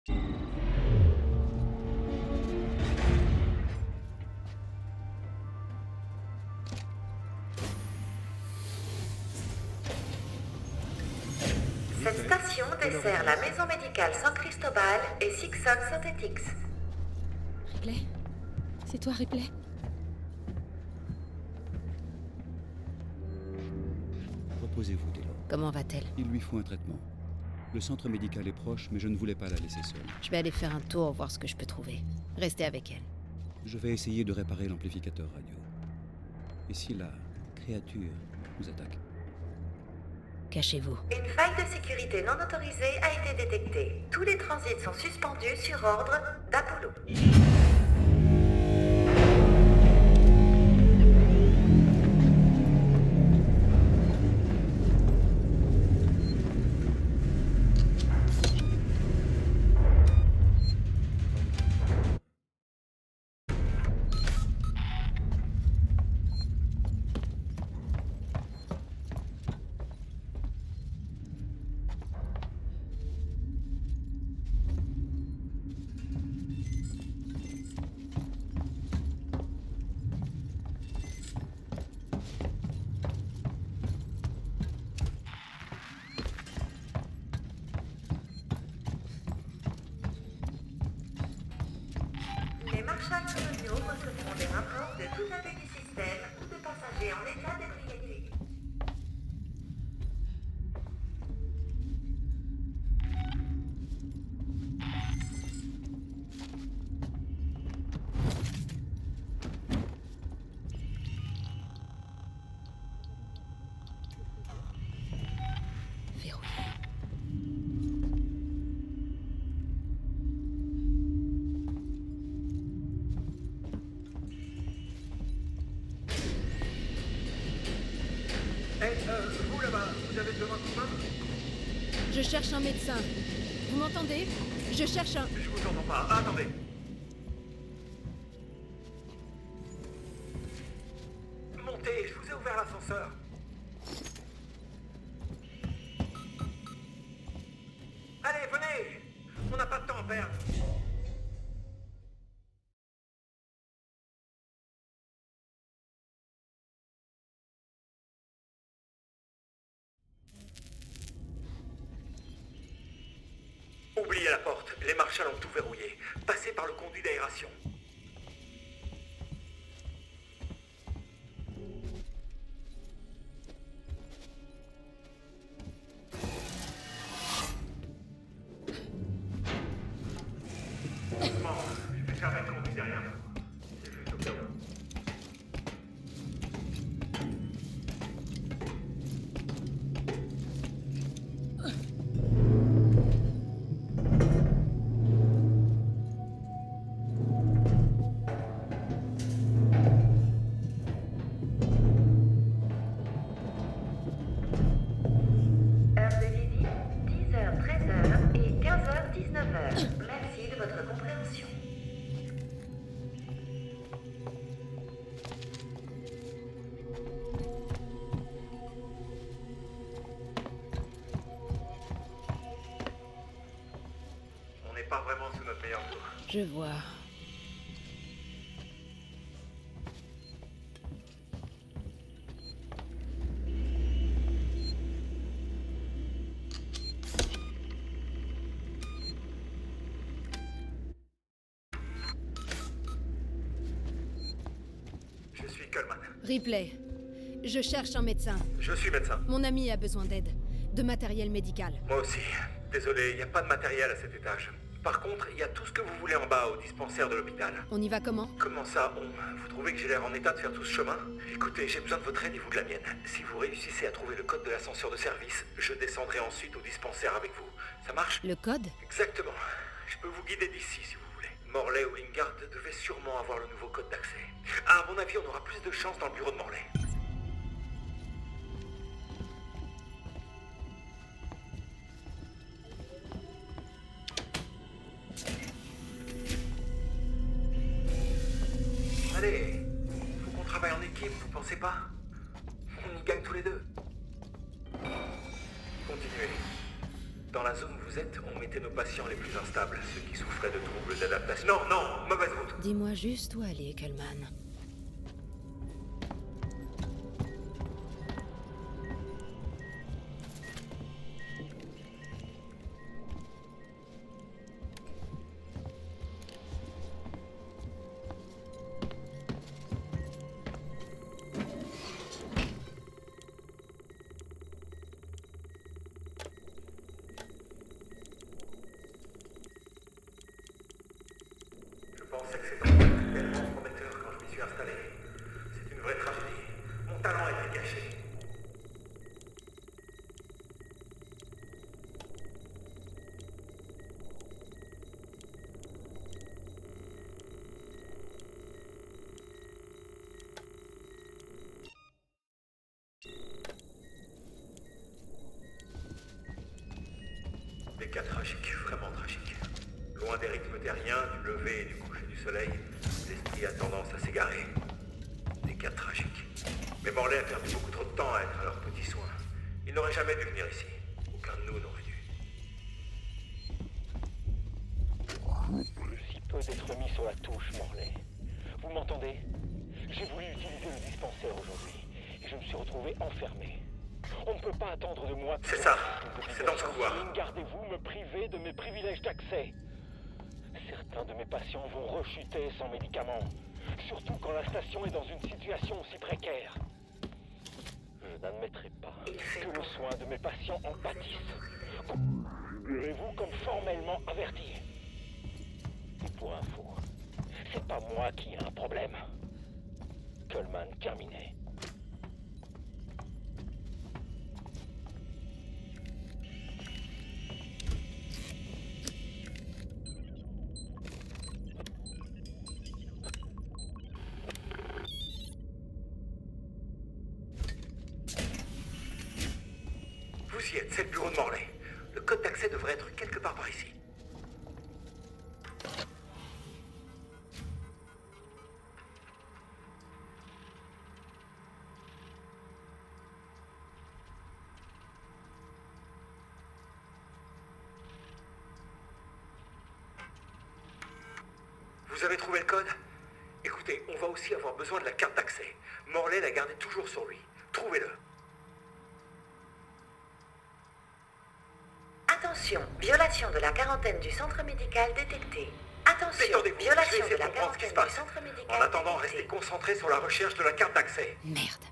Cette station dessert la maison médicale San Cristobal et Sixon Synthetics. Ripley? C'est toi, Ripley? Reposez-vous, Taylor. Comment va-t-elle? Il lui faut un traitement. Le centre médical est proche, mais je ne voulais pas la laisser seule. Je vais aller faire un tour, voir ce que je peux trouver. Restez avec elle. Je vais essayer de réparer l'amplificateur radio. Et si la créature nous attaque? Cachez-vous. Une faille de sécurité non autorisée a été détectée. Tous les transits sont suspendus sur ordre d'Apollo. Les marshals coloniaux recevront des rapports de tout abus du système ou de passagers en état d'ébriété. Verrouillé. Vous là-bas, vous avez besoin de coup de main? Je cherche un médecin. Vous m'entendez? Je cherche un... Je vous entends pas. Ah, attendez. Montez, je vous ai ouvert l'ascenseur. Allez, venez. On n'a pas de temps à perdre. Oubliez la porte, les marshals ont tout verrouillé. Passez par le conduit d'aération. Doucement, je vais fermer le conduit derrière vous. C'est juste au cas où. Heure de visite, 10h, 13h et 15h, 19h. Merci de votre compréhension. On n'est pas vraiment sous notre meilleur jour. Je vois. Je suis Coleman. Ripley. Je cherche un médecin. Je suis médecin. Mon ami a besoin d'aide. De matériel médical. Moi aussi. Désolé, il n'y a pas de matériel à cet étage. Par contre, il y a tout ce que vous voulez en bas, au dispensaire de l'hôpital. On y va comment? Comment ça, vous trouvez que j'ai l'air en état de faire tout ce chemin? Écoutez, j'ai besoin de votre aide et vous de la mienne. Si vous réussissez à trouver le code de l'ascenseur de service, je descendrai ensuite au dispensaire avec vous. Ça marche? Le code? Exactement. Je peux vous guider d'ici si vous voulez. Morley ou Wingard devaient sûrement avoir le nouveau code d'accès. À mon avis, on aura plus de chance dans le bureau de Morley. Allez, faut qu'on travaille en équipe, vous pensez pas? On y gagne tous les deux. Continuez. Dans la zone où vous êtes, on mettait nos patients les plus instables, ceux qui souffraient de troubles d'adaptation. Non, non, mauvaise route. Dis-moi juste où aller, Coleman. Je pensais que c'était tellement prometteur quand je m'y suis installé. C'est une vraie tragédie. Mon talent a été gâché. Des cas tragiques, vraiment tragiques. Loin des rythmes terriens, du lever et du coucher du soleil, l'esprit a tendance à s'égarer. Des cas tragiques. Mais Morlaix a perdu beaucoup trop de temps à être à leurs petits soins. Il n'aurait jamais dû venir ici. Aucun de nous n'aurait dû. Si peu d'être mis sur la touche, Morlaix. Vous m'entendez? J'ai voulu utiliser le dispensaire aujourd'hui, et je me suis retrouvé enfermé. On ne peut pas attendre de moi... C'est ça. C'est dans ce couloir. Gardez-vous me priver de mes privilèges d'accès. Certains de mes patients vont rechuter sans médicaments. Surtout quand la station est dans une situation aussi précaire. Je n'admettrai pas que le soin de mes patients en pâtisse. Considérez-vous comme formellement averti. Et pour info, c'est pas moi qui ai un problème. Coleman, terminé. Vous y êtes, c'est le bureau de Morlaix. Le code d'accès devrait être quelque part par ici. Vous avez trouvé le code? Écoutez, on va aussi avoir besoin de la carte d'accès. Morlaix la gardait toujours sur lui. Trouvez-le. Attention, violation de la quarantaine du centre médical détectée. Attention, Détendez-vous, je vais violation essayer de la de comprendre ce qui se quarantaine du passe. centre médical En attendant, détectée. restez concentrés sur la recherche de la carte d'accès. Merde.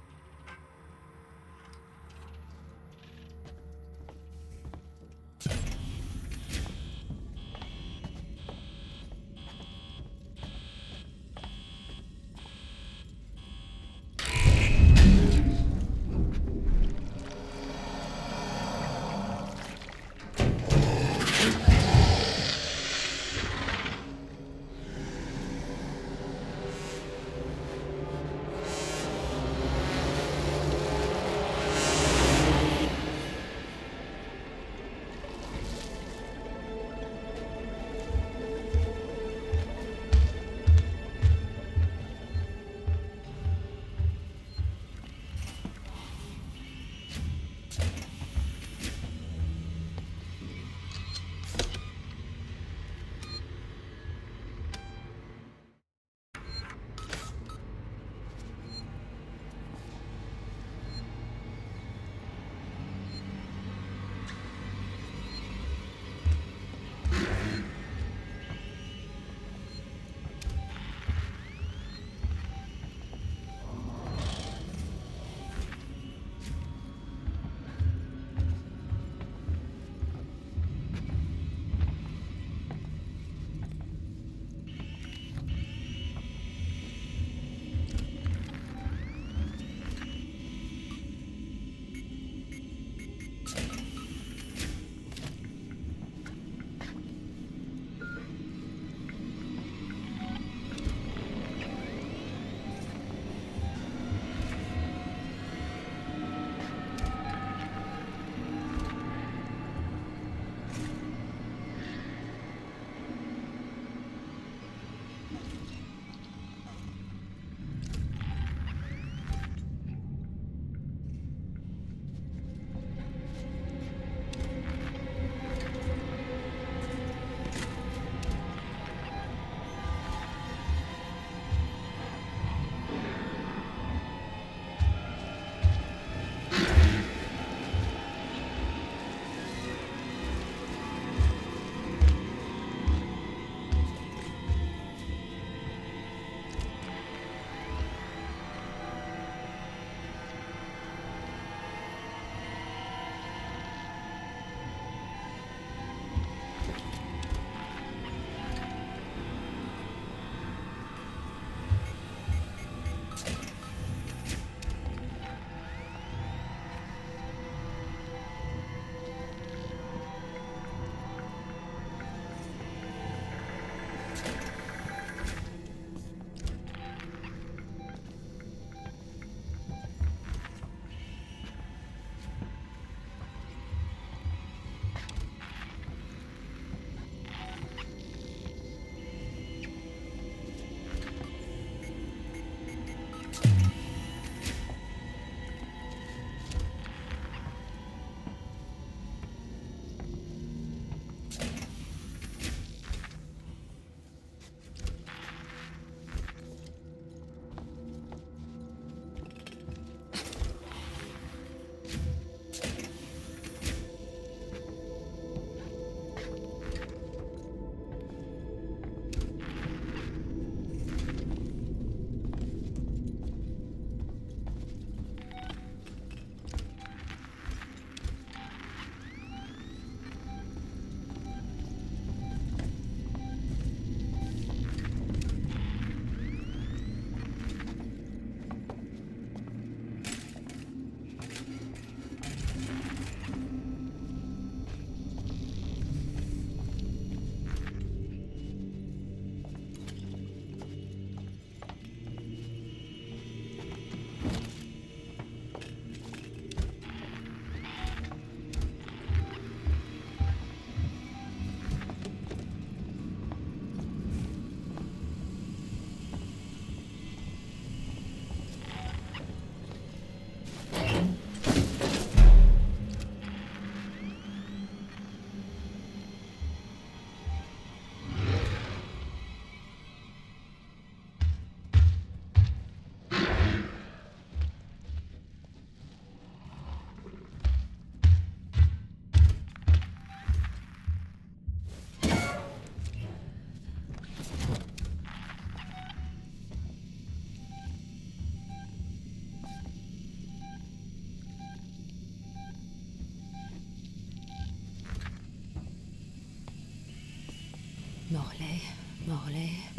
Morlaix, Morlaix.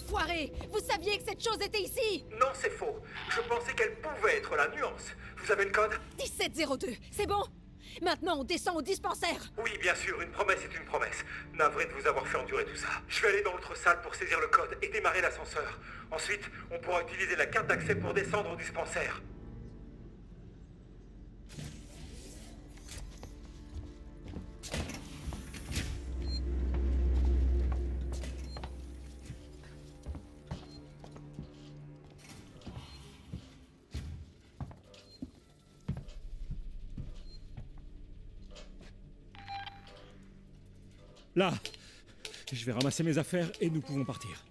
enfoiré! Vous saviez que cette chose était ici! Non, c'est faux. Je pensais qu'elle pouvait être la nuance. Vous avez le code? 1702, c'est bon? Maintenant, on descend au dispensaire! Oui, bien sûr, une promesse est une promesse. Navré de vous avoir fait endurer tout ça. Je vais aller dans l'autre salle pour saisir le code et démarrer l'ascenseur. Ensuite, on pourra utiliser la carte d'accès pour descendre au dispensaire. Là, je vais ramasser mes affaires et nous pouvons partir.